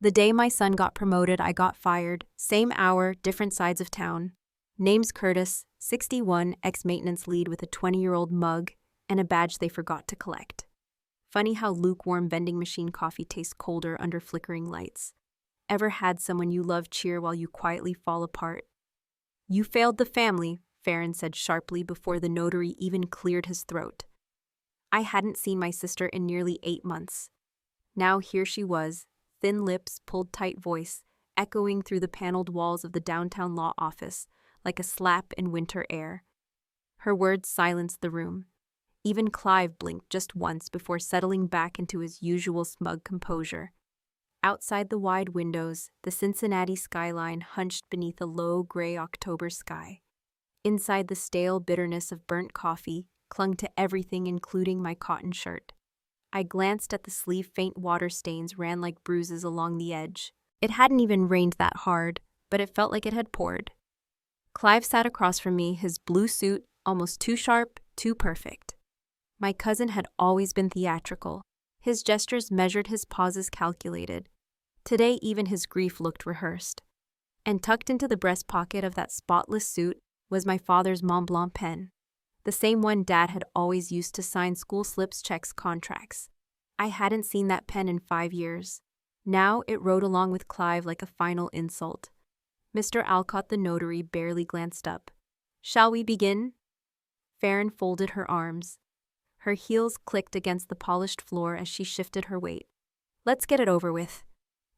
The day my son got promoted, I got fired. Same hour, different sides of town. Name's Curtis, 61, ex-maintenance lead with a 20-year-old mug and a badge they forgot to collect. Funny how lukewarm vending machine coffee tastes colder under flickering lights. Ever had someone you love cheer while you quietly fall apart? You failed the family, Farron said sharply before the notary even cleared his throat. I hadn't seen my sister in nearly 8 months. Now here she was, thin lips, pulled tight voice, echoing through the paneled walls of the downtown law office like a slap in winter air. Her words silenced the room. Even Clive blinked just once before settling back into his usual smug composure. Outside the wide windows, the Cincinnati skyline hunched beneath a low gray October sky. Inside, the stale bitterness of burnt coffee clung to everything, including my cotton shirt. I glanced at the sleeve. Faint water stains ran like bruises along the edge. It hadn't even rained that hard, but it felt like it had poured. Clive sat across from me, his blue suit almost too sharp, too perfect. My cousin had always been theatrical. His gestures measured, his pauses calculated. Today, even his grief looked rehearsed. And tucked into the breast pocket of that spotless suit was my father's Mont Blanc pen, the same one Dad had always used to sign school slips, checks, contracts. I hadn't seen that pen in 5 years. Now it rode along with Clive like a final insult. Mr. Alcott, the notary, barely glanced up. "Shall we begin?" Farron folded her arms. Her heels clicked against the polished floor as she shifted her weight. "Let's get it over with."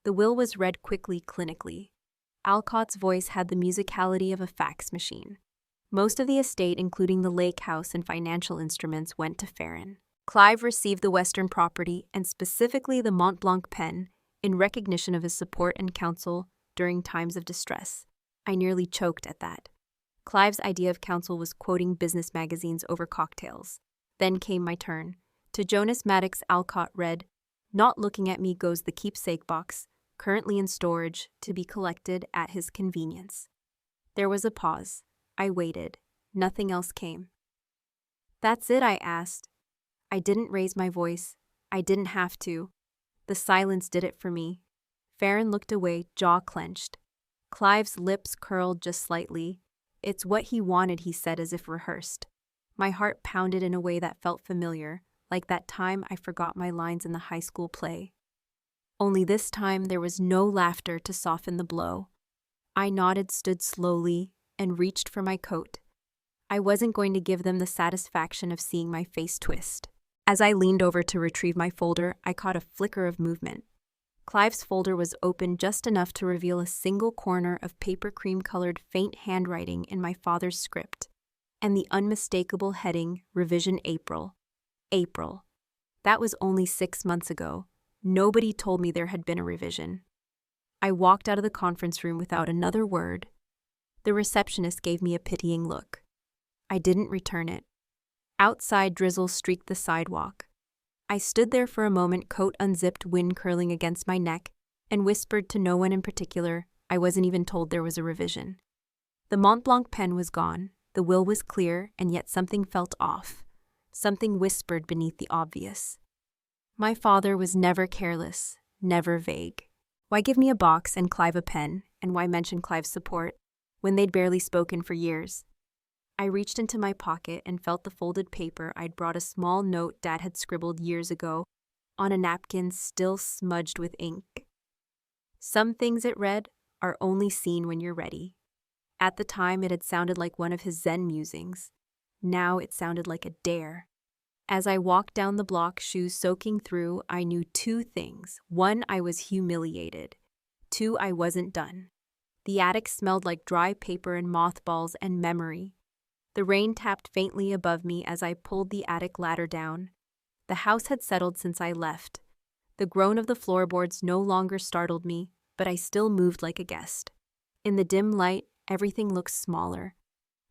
The will was read quickly, clinically. Alcott's voice had the musicality of a fax machine. Most of the estate, including the lake house and financial instruments, went to Farron. Clive received the Western property, and specifically the Mont Blanc pen, in recognition of his support and counsel during times of distress. I nearly choked at that. Clive's idea of counsel was quoting business magazines over cocktails. Then came my turn. To Jonas Maddox, Alcott read, "Not looking at me goes the keepsake box, currently in storage, to be collected at his convenience." There was a pause. I waited. Nothing else came. "That's it?" I asked. I didn't raise my voice. I didn't have to. The silence did it for me. Farron looked away, jaw clenched. Clive's lips curled just slightly. "It's what he wanted," he said as if rehearsed. My heart pounded in a way that felt familiar, like that time I forgot my lines in the high school play. Only this time there was no laughter to soften the blow. I nodded, stood slowly, and reached for my coat. I wasn't going to give them the satisfaction of seeing my face twist. As I leaned over to retrieve my folder, I caught a flicker of movement. Clive's folder was open just enough to reveal a single corner of paper cream-colored faint handwriting in my father's script, and the unmistakable heading, Revision April. April. That was only 6 months ago. Nobody told me there had been a revision. I walked out of the conference room without another word. The receptionist gave me a pitying look. I didn't return it. Outside, drizzle streaked the sidewalk. I stood there for a moment, coat unzipped, wind curling against my neck, and whispered to no one in particular. I wasn't even told there was a revision. The Mont Blanc pen was gone. The will was clear, and yet something felt off. Something whispered beneath the obvious. My father was never careless, never vague. Why give me a box and Clive a pen, and why mention Clive's support, when they'd barely spoken for years? I reached into my pocket and felt the folded paper. I'd brought a small note Dad had scribbled years ago, on a napkin still smudged with ink. "Some things," it read, "are only seen when you're ready." At the time, it had sounded like one of his Zen musings. Now it sounded like a dare. As I walked down the block, shoes soaking through, I knew 2 things. 1, I was humiliated. 2, I wasn't done. The attic smelled like dry paper and mothballs and memory. The rain tapped faintly above me as I pulled the attic ladder down. The house had settled since I left. The groan of the floorboards no longer startled me, but I still moved like a guest. In the dim light, everything looked smaller.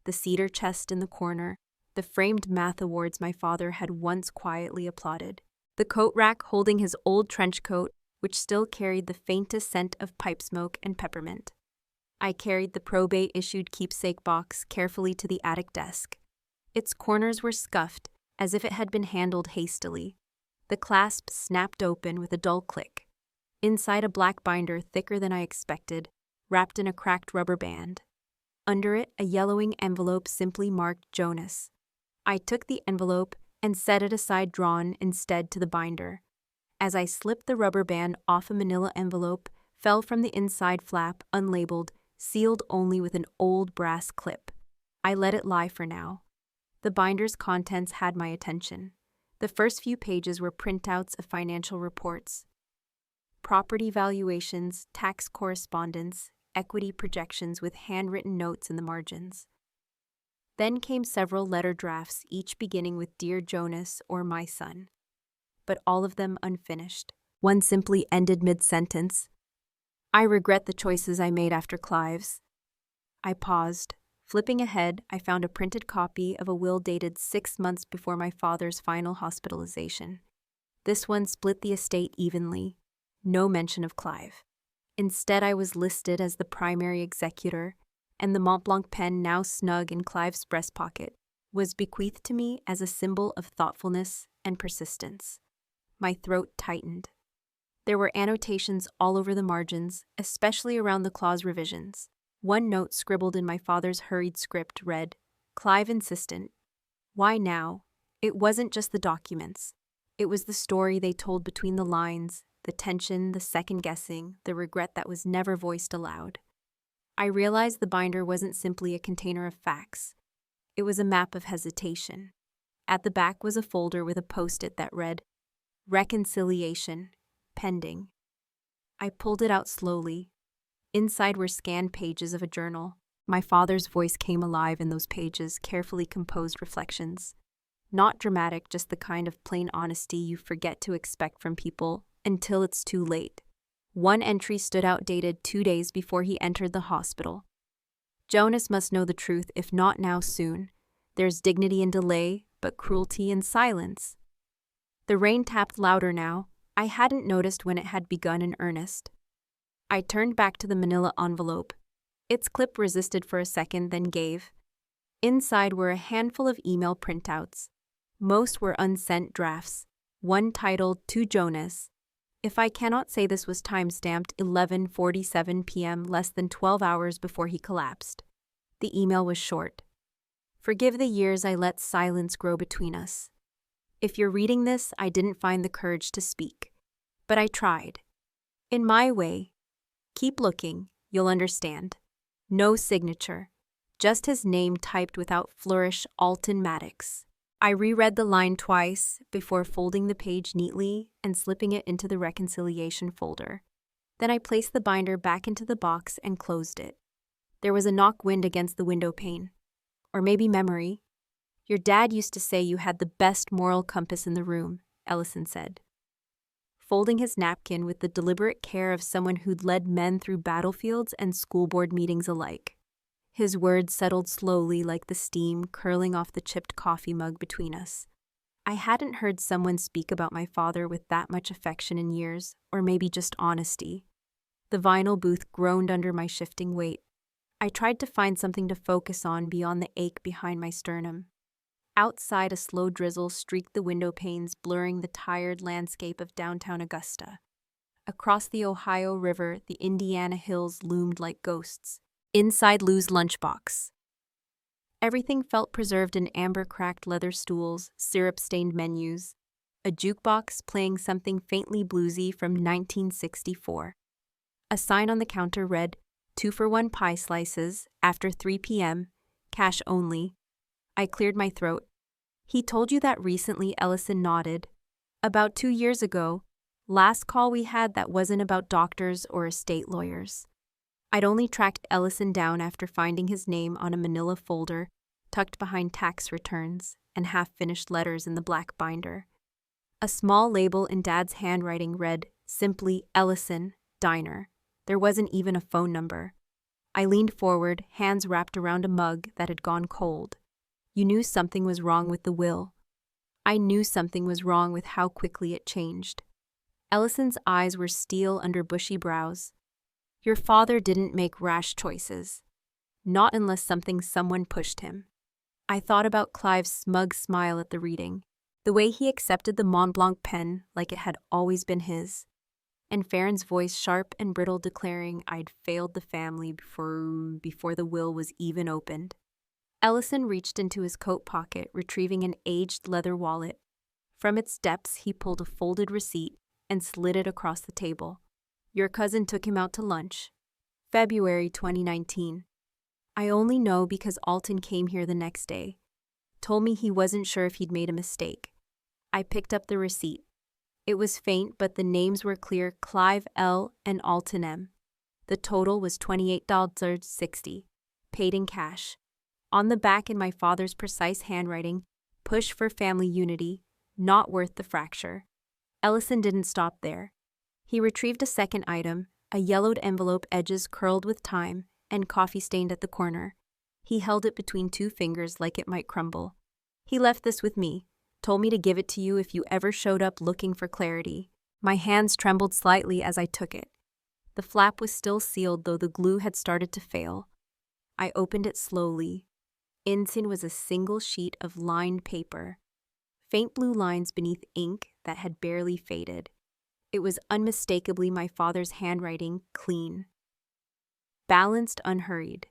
The cedar chest in the corner, the framed math awards my father had once quietly applauded, the coat rack holding his old trench coat, which still carried the faintest scent of pipe smoke and peppermint. I carried the probate-issued keepsake box carefully to the attic desk. Its corners were scuffed, as if it had been handled hastily. The clasp snapped open with a dull click. Inside a black binder thicker than I expected, wrapped in a cracked rubber band. Under it, a yellowing envelope simply marked Jonas. I took the envelope and set it aside, drawn instead to the binder. As I slipped the rubber band off a manila envelope, fell from the inside flap, unlabeled, sealed only with an old brass clip. I let it lie for now. The binder's contents had my attention. The first few pages were printouts of financial reports, property valuations, tax correspondence, equity projections with handwritten notes in the margins. Then came several letter drafts, each beginning with "Dear Jonas" or "My son," but all of them unfinished. One simply ended mid-sentence. "I regret the choices I made after Clive's." I paused. Flipping ahead, I found a printed copy of a will dated 6 months before my father's final hospitalization. This one split the estate evenly. No mention of Clive. Instead, I was listed as the primary executor, and the Mont Blanc pen, now snug in Clive's breast pocket, was bequeathed to me as a symbol of thoughtfulness and persistence. My throat tightened. There were annotations all over the margins, especially around the clause revisions. One note scribbled in my father's hurried script read, "Clive insistent." Why now? It wasn't just the documents. It was the story they told between the lines, the tension, the second-guessing, the regret that was never voiced aloud. I realized the binder wasn't simply a container of facts. It was a map of hesitation. At the back was a folder with a post-it that read, "Reconciliation, pending." I pulled it out slowly. Inside were scanned pages of a journal. My father's voice came alive in those pages, carefully composed reflections. Not dramatic, just the kind of plain honesty you forget to expect from people until it's too late. One entry stood out, dated 2 days before he entered the hospital. "Jonas must know the truth, if not now, soon. There's dignity in delay, but cruelty in silence." The rain tapped louder now. I hadn't noticed when it had begun in earnest. I turned back to the manila envelope. Its clip resisted for a second, then gave. Inside were a handful of email printouts. Most were unsent drafts. One titled, "To Jonas." If I cannot say this was time-stamped 11:47 p.m., less than 12 hours before he collapsed. The email was short. "Forgive the years I let silence grow between us. If you're reading this, I didn't find the courage to speak. But I tried. In my way. Keep looking, you'll understand." No signature. Just his name typed without flourish, Alton Maddox. I reread the line twice before folding the page neatly and slipping it into the reconciliation folder. Then I placed the binder back into the box and closed it. There was a knock, wind against the window pane. Or maybe memory. "Your dad used to say you had the best moral compass in the room," Ellison said, folding his napkin with the deliberate care of someone who'd led men through battlefields and school board meetings alike. His words settled slowly like the steam curling off the chipped coffee mug between us. I hadn't heard someone speak about my father with that much affection in years, or maybe just honesty. The vinyl booth groaned under my shifting weight. I tried to find something to focus on beyond the ache behind my sternum. Outside, a slow drizzle streaked the window panes, blurring the tired landscape of downtown Augusta. Across the Ohio River, the Indiana hills loomed like ghosts. Inside Lou's lunchbox. Everything felt preserved in amber-cracked leather stools, syrup-stained menus, a jukebox playing something faintly bluesy from 1964. A sign on the counter read, 2-for-1 pie slices, after 3 p.m., cash only. I cleared my throat. "He told you that recently?" Ellison nodded. "About 2 years ago. Last call we had that wasn't about doctors or estate lawyers." I'd only tracked Ellison down after finding his name on a manila folder tucked behind tax returns and half-finished letters in the black binder. A small label in Dad's handwriting read simply Ellison, Diner. There wasn't even a phone number. I leaned forward, hands wrapped around a mug that had gone cold. You knew something was wrong with the will. I knew something was wrong with how quickly it changed. Ellison's eyes were steel under bushy brows. "Your father didn't make rash choices. Not unless someone pushed him." I thought about Clive's smug smile at the reading, the way he accepted the Mont Blanc pen like it had always been his. and Farron's voice sharp and brittle declaring I'd failed the family before the will was even opened. Ellison reached into his coat pocket, retrieving an aged leather wallet. From its depths, he pulled a folded receipt and slid it across the table. Your cousin took him out to lunch. February 2019. I only know because Alton came here the next day. Told me he wasn't sure if he'd made a mistake. I picked up the receipt. It was faint, but the names were clear: Clive L. and Alton M. The total was $28.60, paid in cash. On the back, in my father's precise handwriting, push for family unity, not worth the fracture. Ellison didn't stop there. He retrieved a second item, a yellowed envelope, edges curled with time and coffee stained at the corner. He held it between two fingers like it might crumble. He left this with me, told me to give it to you if you ever showed up looking for clarity. My hands trembled slightly as I took it. The flap was still sealed, though the glue had started to fail. I opened it slowly. Inside was a single sheet of lined paper, faint blue lines beneath ink that had barely faded. It was unmistakably my father's handwriting, clean. Balanced, unhurried.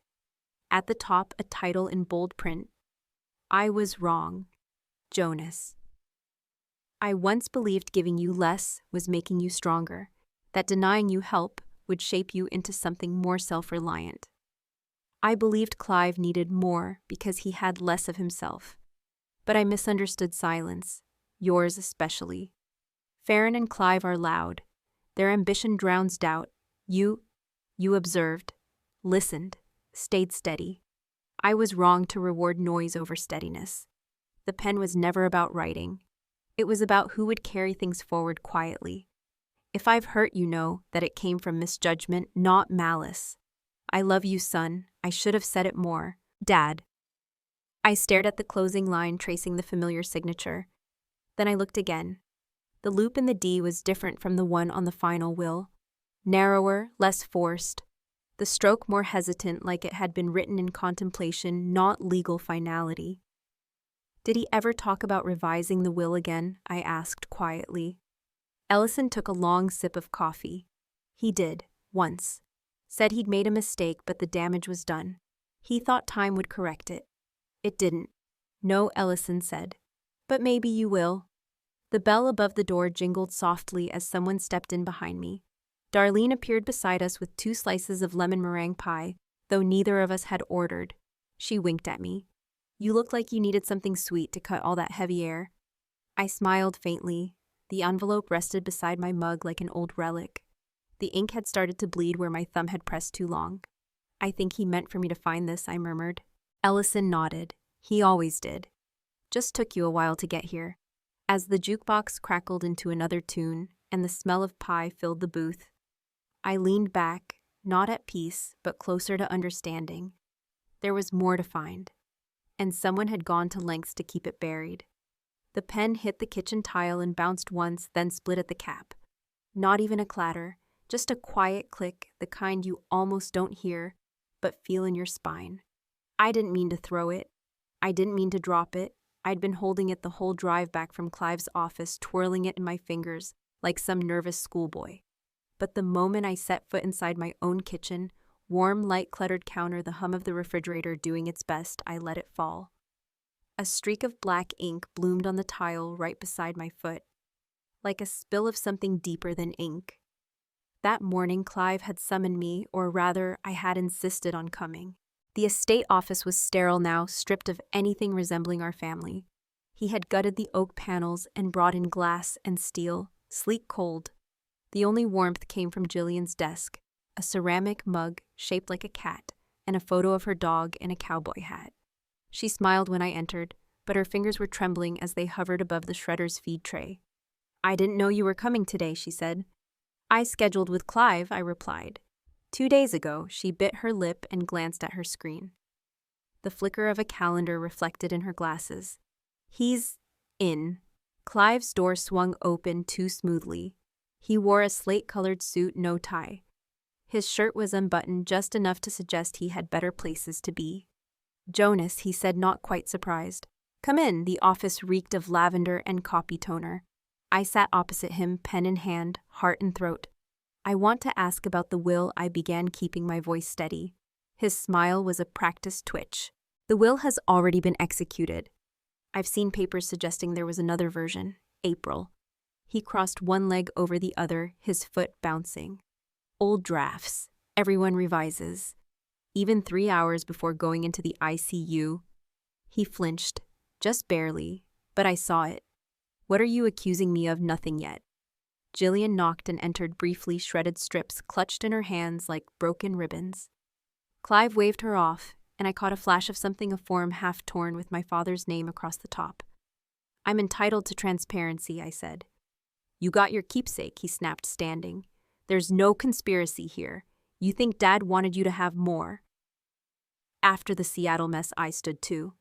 At the top, a title in bold print. I was wrong. Jonas. I once believed giving you less was making you stronger, that denying you help would shape you into something more self-reliant. I believed Clive needed more because he had less of himself. But I misunderstood silence, yours especially. Farron and Clive are loud. Their ambition drowns doubt. You observed, listened, stayed steady. I was wrong to reward noise over steadiness. The pen was never about writing. It was about who would carry things forward quietly. If I've hurt you, know that it came from misjudgment, not malice. I love you, son. I should have said it more. Dad. I stared at the closing line, tracing the familiar signature. Then I looked again. The loop in the D was different from the one on the final will. Narrower, less forced. The stroke more hesitant, like it had been written in contemplation, not legal finality. Did he ever talk about revising the will again? I asked quietly. Ellison took a long sip of coffee. He did, once. Said he'd made a mistake, but the damage was done. He thought time would correct it. It didn't. No, Ellison said. But maybe you will. The bell above the door jingled softly as someone stepped in behind me. Darlene appeared beside us with 2 slices of lemon meringue pie, though neither of us had ordered. She winked at me. You look like you needed something sweet to cut all that heavy air. I smiled faintly. The envelope rested beside my mug like an old relic. The ink had started to bleed where my thumb had pressed too long. I think he meant for me to find this, I murmured. Ellison nodded. He always did. Just took you a while to get here. As the jukebox crackled into another tune and the smell of pie filled the booth, I leaned back, not at peace, but closer to understanding. There was more to find, and someone had gone to lengths to keep it buried. The pen hit the kitchen tile and bounced once, then split at the cap. Not even a clatter, just a quiet click, the kind you almost don't hear, but feel in your spine. I didn't mean to throw it. I didn't mean to drop it. I'd been holding it the whole drive back from Clive's office, twirling it in my fingers like some nervous schoolboy. But the moment I set foot inside my own kitchen, warm, light-cluttered counter, the hum of the refrigerator doing its best, I let it fall. A streak of black ink bloomed on the tile right beside my foot, like a spill of something deeper than ink. That morning, Clive had summoned me, or rather, I had insisted on coming. The estate office was sterile now, stripped of anything resembling our family. He had gutted the oak panels and brought in glass and steel, sleek cold. The only warmth came from Jillian's desk, a ceramic mug shaped like a cat, and a photo of her dog in a cowboy hat. She smiled when I entered, but her fingers were trembling as they hovered above the shredder's feed tray. I didn't know you were coming today, she said. I scheduled with Clive, I replied. 2 days ago, she bit her lip and glanced at her screen. The flicker of a calendar reflected in her glasses. He's in. Clive's door swung open too smoothly. He wore a slate-colored suit, no tie. His shirt was unbuttoned just enough to suggest he had better places to be. Jonas, he said, not quite surprised. Come in. The office reeked of lavender and copy toner. I sat opposite him, pen in hand, heart in throat. I want to ask about the will. I began, keeping my voice steady. His smile was a practiced twitch. The will has already been executed. I've seen papers suggesting there was another version, April. He crossed one leg over the other, his foot bouncing. Old drafts. Everyone revises. Even 3 hours before going into the ICU. He flinched, just barely, but I saw it. What are you accusing me of? Nothing yet. Jillian knocked and entered, briefly, shredded strips clutched in her hands like broken ribbons. Clive waved her off, and I caught a flash of something, a form half torn with my father's name across the top. I'm entitled to transparency, I said. You got your keepsake, he snapped, standing. There's no conspiracy here. You think Dad wanted you to have more. After the Seattle mess, I stood too.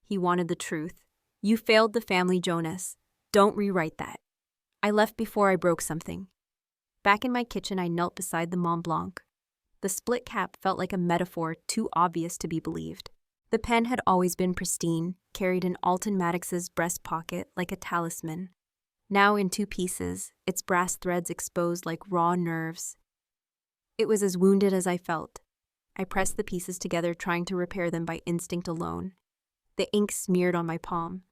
He wanted the truth. You failed the family, Jonas. Don't rewrite that. I left before I broke something. Back in my kitchen, I knelt beside the Mont Blanc. The split cap felt like a metaphor too obvious to be believed. The pen had always been pristine, carried in Alton Maddox's breast pocket like a talisman. Now in 2 pieces, its brass threads exposed like raw nerves. It was as wounded as I felt. I pressed the pieces together, trying to repair them by instinct alone. The ink smeared on my palm.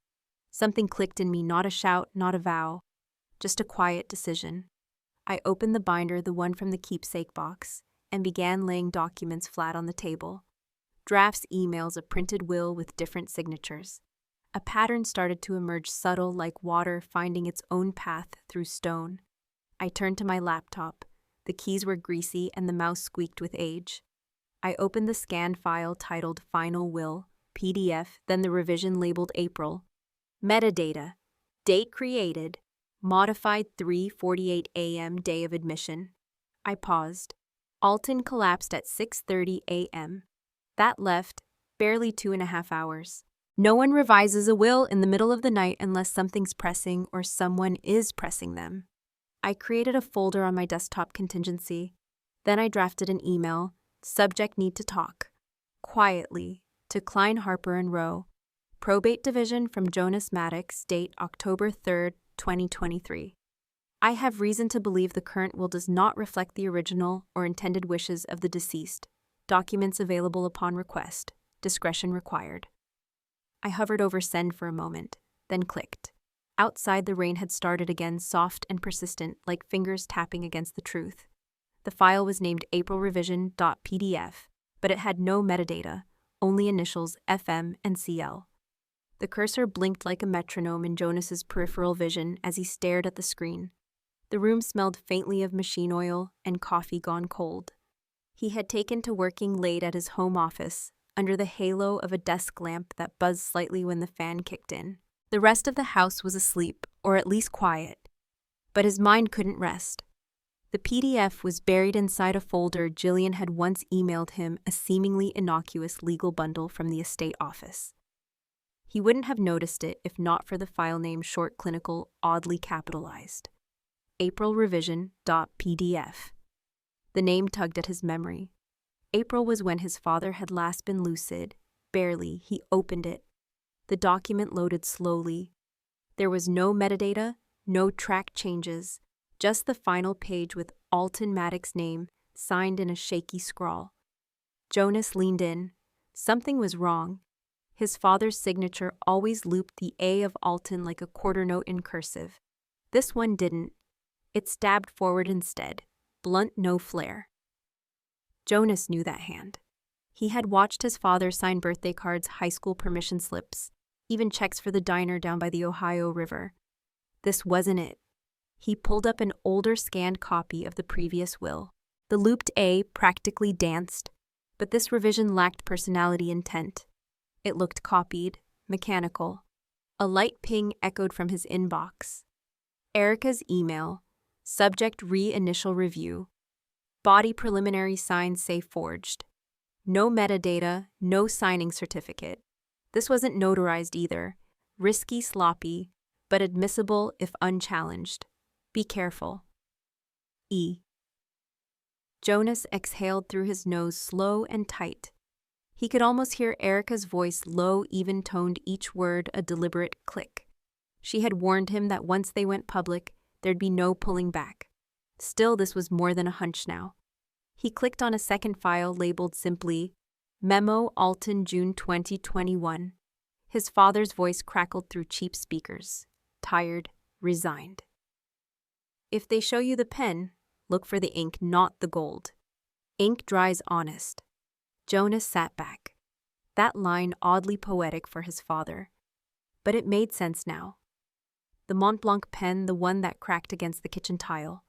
Something clicked in me, not a shout, not a vow, just a quiet decision. I opened the binder, the one from the keepsake box, and began laying documents flat on the table. Drafts, emails, a printed will with different signatures. A pattern started to emerge, subtle like water finding its own path through stone. I turned to my laptop. The keys were greasy and the mouse squeaked with age. I opened the scanned file titled Final Will, PDF, then the revision labeled April. Metadata. Date created. Modified 3:48 a.m. day of admission. I paused. Alton collapsed at 6:30 a.m. That left barely 2.5 hours. No one revises a will in the middle of the night unless something's pressing or someone is pressing them. I created a folder on my desktop, contingency. Then I drafted an email, subject need to talk. Quietly, to Klein, Harper & Rowe. Probate Division from Jonas Maddox, date October 3rd, 2023. I have reason to believe the current will does not reflect the original or intended wishes of the deceased. Documents available upon request. Discretion required. I hovered over send for a moment, then clicked. Outside, the rain had started again, soft and persistent, like fingers tapping against the truth. The file was named aprilrevision.pdf, but it had no metadata, only initials FM and CL. The cursor blinked like a metronome in Jonas's peripheral vision as he stared at the screen. The room smelled faintly of machine oil and coffee gone cold. He had taken to working late at his home office, under the halo of a desk lamp that buzzed slightly when the fan kicked in. The rest of the house was asleep, or at least quiet. But his mind couldn't rest. The PDF was buried inside a folder Jillian had once emailed him, a seemingly innocuous legal bundle from the estate office. He wouldn't have noticed it if not for the file name, short, clinical, oddly capitalized. aprilrevision.pdf. The name tugged at his memory. April was when his father had last been lucid. Barely. He opened it. The document loaded slowly. There was no metadata, no track changes, just the final page with Alton Maddox's name signed in a shaky scrawl. Jonas leaned in. Something was wrong. His father's signature always looped the A of Alton like a quarter note in cursive. This one didn't. It stabbed forward instead. Blunt, no flair. Jonas knew that hand. He had watched his father sign birthday cards, high school permission slips, even checks for the diner down by the Ohio River. This wasn't it. He pulled up an older scanned copy of the previous will. The looped A practically danced, but this revision lacked personality intent. It looked copied, mechanical. A light ping echoed from his inbox. Erica's email. Subject re-initial review. Body preliminary signs say forged. No metadata, no signing certificate. This wasn't notarized either. Risky, sloppy, but admissible if unchallenged. Be careful. E. Jonas exhaled through his nose, slow and tight. He could almost hear Erica's voice, low, even-toned, each word a deliberate click. She had warned him that once they went public, there'd be no pulling back. Still, this was more than a hunch now. He clicked on a second file labeled simply, Memo Alton June 2021. His father's voice crackled through cheap speakers. Tired, resigned. If they show you the pen, look for the ink, not the gold. Ink dries honest. Jonas sat back. That line oddly poetic for his father. But it made sense now. The Mont Blanc pen, the one that cracked against the kitchen tile.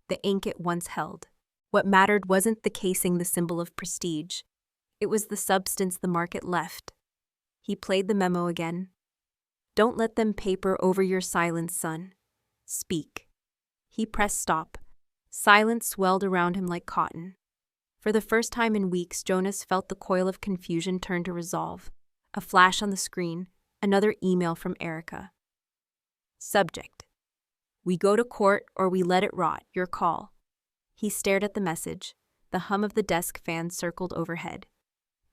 The ink it once held. What mattered wasn't the casing, the symbol of prestige. It was the substance the market left. He played the memo again. Don't let them paper over your silence, son. Speak. He pressed stop. Silence swelled around him like cotton. For the first time in weeks, Jonas felt the coil of confusion turn to resolve. A flash on the screen, another email from Erica. Subject. We go to court or we let it rot, your call. He stared at the message. The hum of the desk fan circled overhead.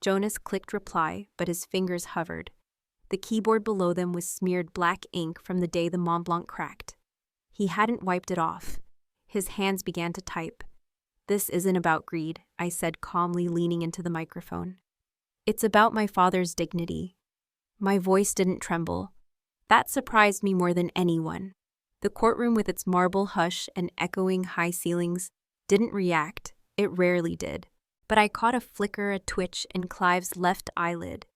Jonas clicked reply, but his fingers hovered. The keyboard below them was smeared black ink from the day the Mont Blanc cracked. He hadn't wiped it off. His hands began to type. This isn't about greed, I said calmly, leaning into the microphone. It's about my father's dignity. My voice didn't tremble. That surprised me more than anyone. The courtroom with its marble hush and echoing high ceilings didn't react. It rarely did. But I caught a flicker, a twitch in Clive's left eyelid,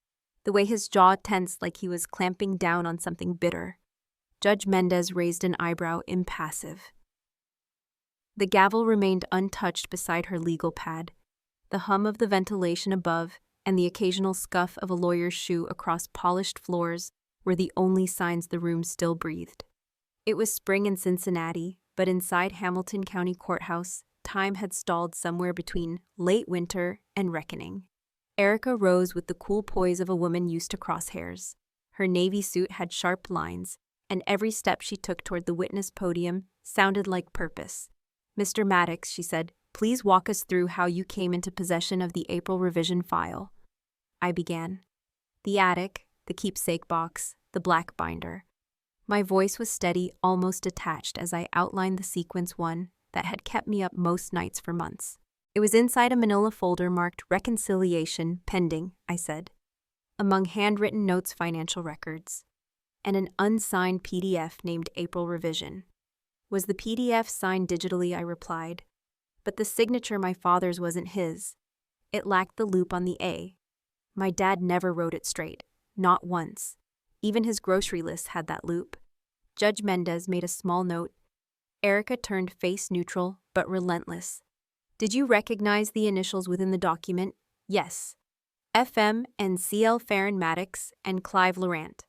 the way his jaw tensed like he was clamping down on something bitter. Judge Mendez raised an eyebrow, impassive. The gavel remained untouched beside her legal pad. The hum of the ventilation above and the occasional scuff of a lawyer's shoe across polished floors were the only signs the room still breathed. It was spring in Cincinnati, but inside Hamilton County Courthouse, time had stalled somewhere between late winter and reckoning. Erica rose with the cool poise of a woman used to crosshairs. Her navy suit had sharp lines, and every step she took toward the witness podium sounded like purpose. Mr. Maddox, she said, please walk us through how you came into possession of the April revision file. I began. The attic, the keepsake box, the black binder. My voice was steady, almost detached as I outlined the sequence one that had kept me up most nights for months. It was inside a manila folder marked Reconciliation Pending, I said, among handwritten notes, financial records, and an unsigned PDF named April Revision. Was the PDF signed digitally? I replied, but the signature, my father's, wasn't his. It lacked the loop on the A. My dad never wrote it straight, not once. Even his grocery list had that loop. Judge Mendez made a small note. Erica turned face neutral, but relentless. Did you recognize the initials within the document? Yes. FM and CL Farron Maddox and Clive Laurent.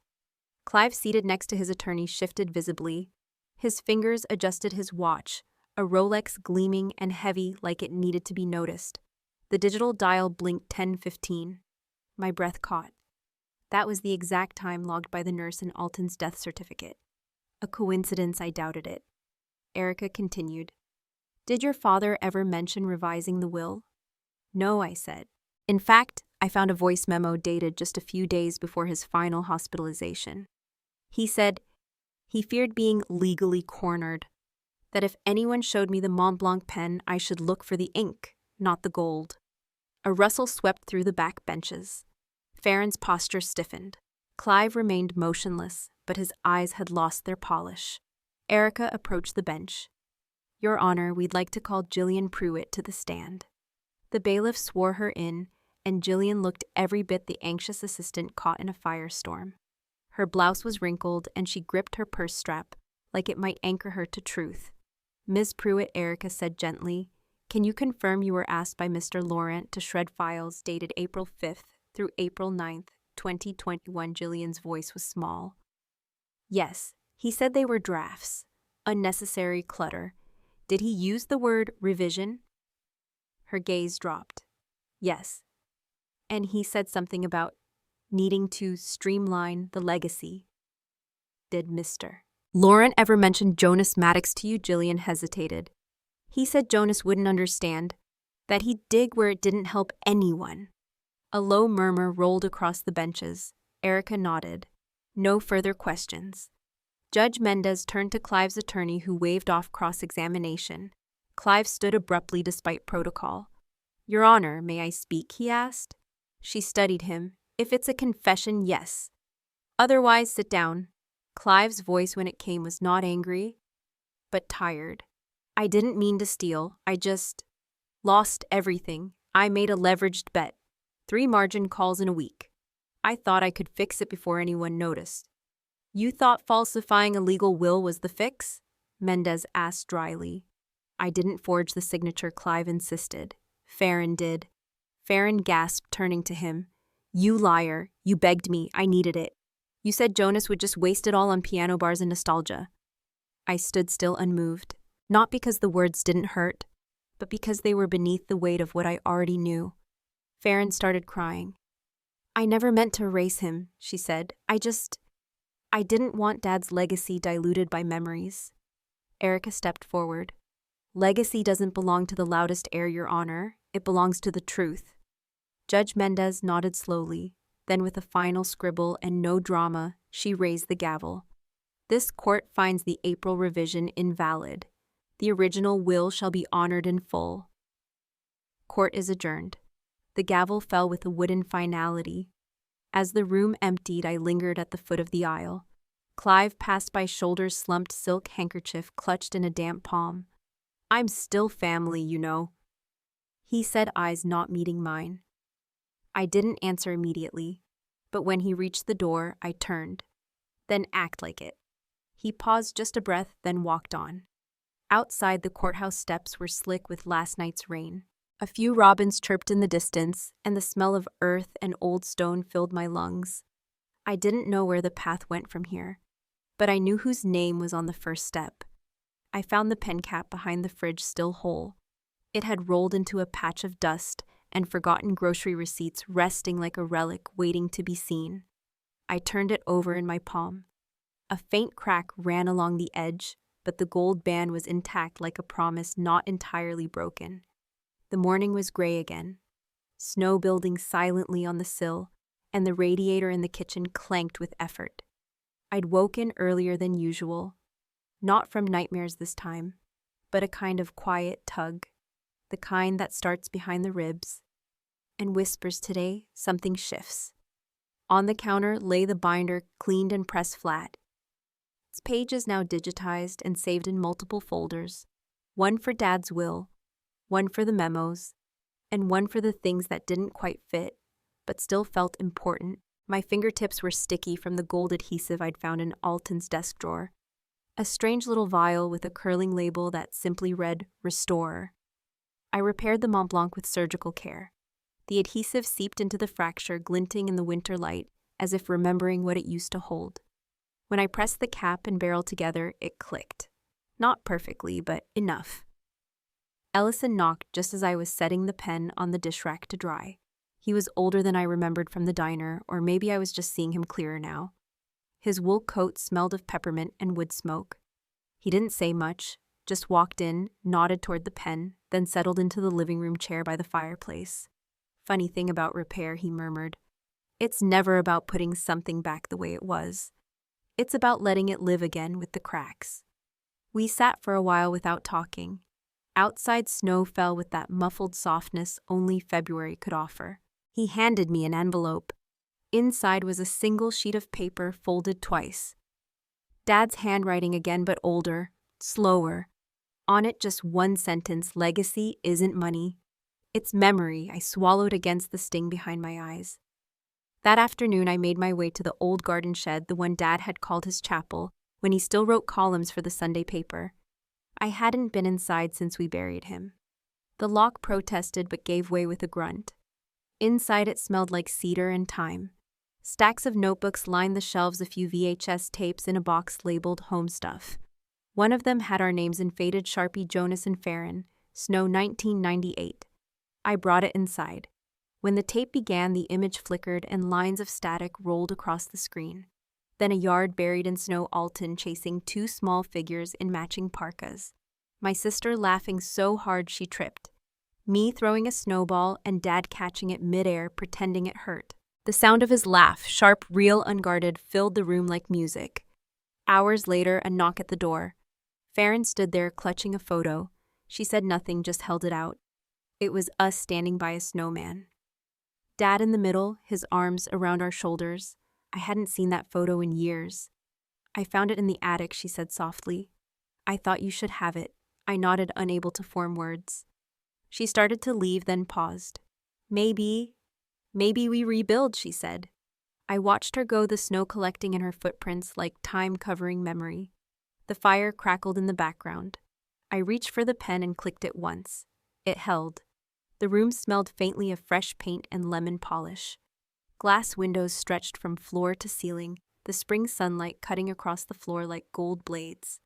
Clive, seated next to his attorney, shifted visibly. His fingers adjusted his watch, a Rolex gleaming and heavy like it needed to be noticed. The digital dial blinked 10:15. My breath caught. That was the exact time logged by the nurse in Alton's death certificate. A coincidence? I doubted it. Erica continued. Did your father ever mention revising the will? No, I said. In fact, I found a voice memo dated just a few days before his final hospitalization. He said he feared being legally cornered, that if anyone showed me the Mont Blanc pen, I should look for the ink, not the gold. A rustle swept through the back benches. Farron's posture stiffened. Clive remained motionless, but his eyes had lost their polish. Erica approached the bench. Your Honor, we'd like to call Jillian Pruitt to the stand. The bailiff swore her in, and Jillian looked every bit the anxious assistant caught in a firestorm. Her blouse was wrinkled, and she gripped her purse strap like it might anchor her to truth. Ms. Pruitt, Erica said gently, can you confirm you were asked by Mr. Laurent to shred files dated April 5th through April 9th, 2021? Jillian's voice was small. Yes, he said they were drafts. Unnecessary clutter. Did he use the word revision? Her gaze dropped. Yes. And he said something about needing to streamline the legacy. Did Mr. Laurent ever mention Jonas Maddox to you? Jillian hesitated. He said Jonas wouldn't understand, that he'd dig where it didn't help anyone. A low murmur rolled across the benches. Erica nodded. No further questions. Judge Mendez turned to Clive's attorney, who waved off cross-examination. Clive stood abruptly despite protocol. "Your Honor, may I speak?" he asked. She studied him. "If it's a confession, yes. Otherwise, sit down." Clive's voice when it came was not angry, but tired. "I didn't mean to steal. I just lost everything. I made a leveraged bet. 3 margin calls in a week. I thought I could fix it before anyone noticed." "You thought falsifying a legal will was the fix?" Mendez asked dryly. "I didn't forge the signature," Clive insisted. "Farron did." Farron gasped, turning to him. "You liar. You begged me. I needed it. You said Jonas would just waste it all on piano bars and nostalgia." I stood still unmoved, not because the words didn't hurt, but because they were beneath the weight of what I already knew. Farron started crying. "I never meant to erase him," she said. I didn't want Dad's legacy diluted by memories." Erica stepped forward. "Legacy doesn't belong to the loudest heir, Your Honor. It belongs to the truth." Judge Mendez nodded slowly. Then with a final scribble and no drama, she raised the gavel. "This court finds the April revision invalid. The original will shall be honored in full." Court is adjourned. The gavel fell with a wooden finality. As the room emptied, I lingered at the foot of the aisle. Clive passed by, shoulders slumped, silk handkerchief clutched in a damp palm. "I'm still family, you know," he said, eyes not meeting mine. I didn't answer immediately, but when he reached the door, I turned. "Then act like it." He paused just a breath, then walked on. Outside, the courthouse steps were slick with last night's rain. A few robins chirped in the distance, and the smell of earth and old stone filled my lungs. I didn't know where the path went from here, but I knew whose name was on the first step. I found the pen cap behind the fridge still whole. It had rolled into a patch of dust, and forgotten grocery receipts resting like a relic waiting to be seen. I turned it over in my palm. A faint crack ran along the edge, but the gold band was intact like a promise not entirely broken. The morning was gray again. Snow building silently on the sill, and the radiator in the kitchen clanked with effort. I'd woken earlier than usual, not from nightmares this time, but a kind of quiet tug, the kind that starts behind the ribs and whispers, "Today, something shifts." On the counter lay the binder, cleaned and pressed flat. Its pages now digitized and saved in multiple folders, one for Dad's will, one for the memos, and one for the things that didn't quite fit, but still felt important. My fingertips were sticky from the gold adhesive I'd found in Alton's desk drawer. A strange little vial with a curling label that simply read, "Restore." I repaired the Mont Blanc with surgical care. The adhesive seeped into the fracture, glinting in the winter light, as if remembering what it used to hold. When I pressed the cap and barrel together, it clicked. Not perfectly, but enough. Ellison knocked just as I was setting the pen on the dish rack to dry. He was older than I remembered from the diner, or maybe I was just seeing him clearer now. His wool coat smelled of peppermint and wood smoke. He didn't say much, just walked in, nodded toward the pen, then settled into the living room chair by the fireplace. "Funny thing about repair," he murmured. "It's never about putting something back the way it was. It's about letting it live again with the cracks." We sat for a while without talking. Outside, snow fell with that muffled softness only February could offer. He handed me an envelope. Inside was a single sheet of paper folded twice. Dad's handwriting again, but older, slower. On it, just one sentence: "Legacy isn't money. It's memory." I swallowed against the sting behind my eyes. That afternoon, I made my way to the old garden shed, the one Dad had called his chapel, when he still wrote columns for the Sunday paper. I hadn't been inside since we buried him. The lock protested but gave way with a grunt. Inside, it smelled like cedar and thyme. Stacks of notebooks lined the shelves, a few VHS tapes in a box labeled "Home Stuff." One of them had our names in faded Sharpie: Jonas and Farron, Snow 1998. I brought it inside. When the tape began, the image flickered and lines of static rolled across the screen. Then a yard buried in snow, Alton chasing 2 small figures in matching parkas. My sister laughing so hard she tripped. Me throwing a snowball and Dad catching it midair, pretending it hurt. The sound of his laugh, sharp, real, unguarded, filled the room like music. Hours later, a knock at the door. Farron stood there, clutching a photo. She said nothing, just held it out. It was us standing by a snowman. Dad in the middle, his arms around our shoulders. I hadn't seen that photo in years. I found it in the attic, she said softly. I thought you should have it. I nodded, unable to form words. She started to leave, then paused. Maybe we rebuild, she said. I watched her go, the snow collecting in her footprints like time covering memory. The fire crackled in the background. I reached for the pen and clicked it once. It held. The room smelled faintly of fresh paint and lemon polish. Glass windows stretched from floor to ceiling, the spring sunlight cutting across the floor like gold blades.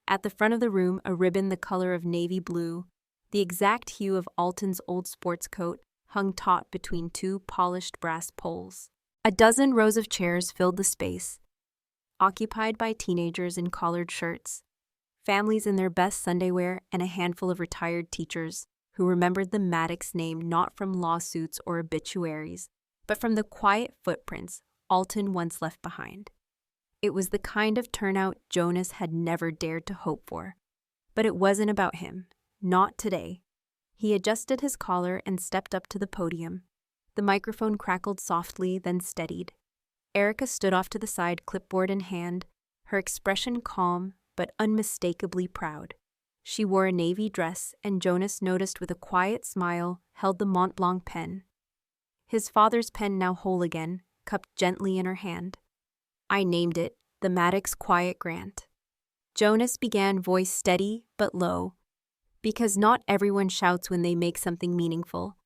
At the front of the room, a ribbon the color of navy blue, the exact hue of Alton's old sports coat, hung taut between two polished brass poles. A dozen rows of chairs filled the space, occupied by teenagers in collared shirts, families in their best Sunday wear, and a handful of retired teachers who remembered the Maddox name not from lawsuits or obituaries, but from the quiet footprints Alton once left behind. It was the kind of turnout Jonas had never dared to hope for. But it wasn't about him. Not today. He adjusted his collar and stepped up to the podium. The microphone crackled softly, then steadied. Erica stood off to the side, clipboard in hand, her expression calm but unmistakably proud. She wore a navy dress, and Jonas noticed with a quiet smile held the Mont Blanc pen. His father's pen, now whole again, cupped gently in her hand. I named it the Maddox Quiet Grant. Jonas began, voice steady but low. Because not everyone shouts when they make something meaningful.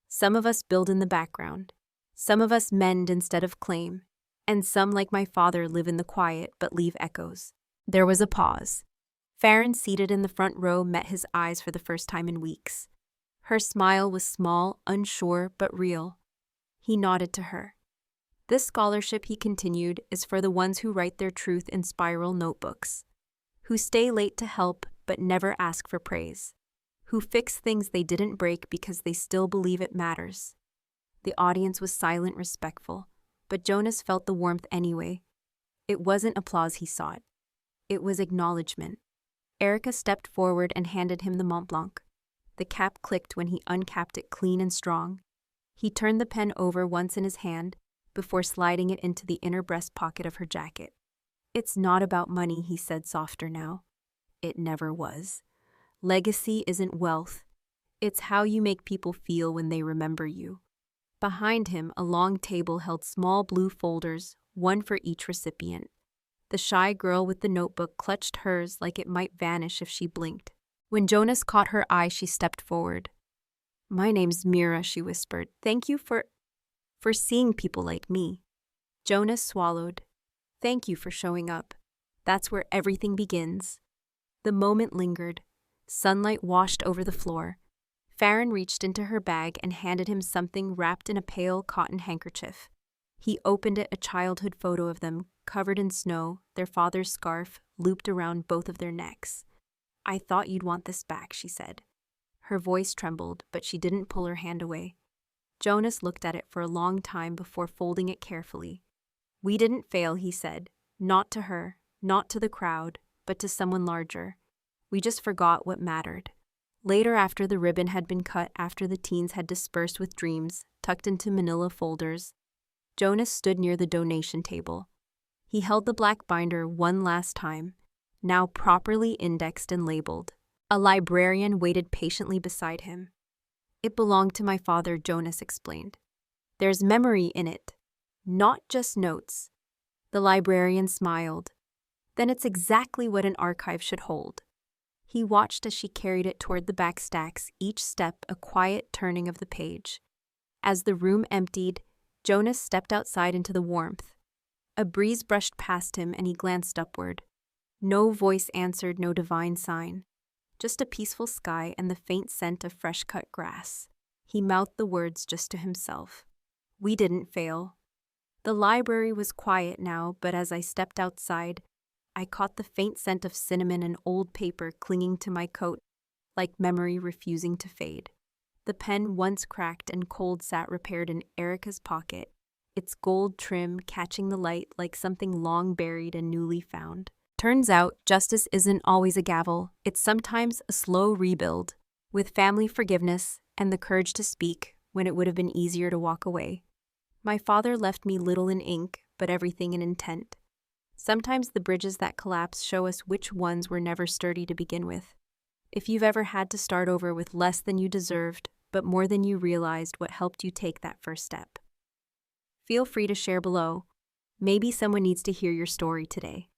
Some of us build in the background. Some of us mend instead of claim. And some, like my father, live in the quiet but leave echoes. There was a pause. Farron, seated in the front row, met his eyes for the first time in weeks. Her smile was small, unsure, but real. He nodded to her. This scholarship, he continued, is for the ones who write their truth in spiral notebooks, who stay late to help but never ask for praise, who fix things they didn't break because they still believe it matters. The audience was silent, respectful, but Jonas felt the warmth anyway. It wasn't applause he sought. It was acknowledgement. Erica stepped forward and handed him the Mont Blanc. The cap clicked when he uncapped it clean and strong. He turned the pen over once in his hand before sliding it into the inner breast pocket of her jacket. It's not about money, he said softer now. It never was. Legacy isn't wealth. It's how you make people feel when they remember you. Behind him, a long table held small blue folders, one for each recipient. The shy girl with the notebook clutched hers like it might vanish if she blinked. When Jonas caught her eye, she stepped forward. My name's Mira, she whispered. Thank you for seeing people like me. Jonas swallowed. Thank you for showing up. That's where everything begins. The moment lingered. Sunlight washed over the floor. Farron reached into her bag and handed him something wrapped in a pale cotton handkerchief. He opened it, a childhood photo of them, covered in snow, their father's scarf looped around both of their necks. I thought you'd want this back, she said. Her voice trembled, but she didn't pull her hand away. Jonas looked at it for a long time before folding it carefully. We didn't fail, he said. Not to her, not to the crowd, but to someone larger. We just forgot what mattered. Later, after the ribbon had been cut, after the teens had dispersed with dreams, tucked into manila folders, Jonas stood near the donation table. He held the black binder one last time, now properly indexed and labeled. A librarian waited patiently beside him. It belonged to my father, Jonas explained. There's memory in it, not just notes. The librarian smiled. Then it's exactly what an archive should hold. He watched as she carried it toward the back stacks, each step a quiet turning of the page. As the room emptied, Jonas stepped outside into the warmth. A breeze brushed past him and he glanced upward. No voice answered, no divine sign. Just a peaceful sky and the faint scent of fresh-cut grass. He mouthed the words just to himself. We didn't fail. The library was quiet now, but as I stepped outside, I caught the faint scent of cinnamon and old paper clinging to my coat, like memory refusing to fade. The pen, once cracked and cold, sat repaired in Erica's pocket, its gold trim catching the light like something long buried and newly found. Turns out, justice isn't always a gavel, it's sometimes a slow rebuild, with family forgiveness and the courage to speak when it would have been easier to walk away. My father left me little in ink, but everything in intent. Sometimes the bridges that collapse show us which ones were never sturdy to begin with. If you've ever had to start over with less than you deserved, but more than you realized, what helped you take that first step? Feel free to share below. Maybe someone needs to hear your story today.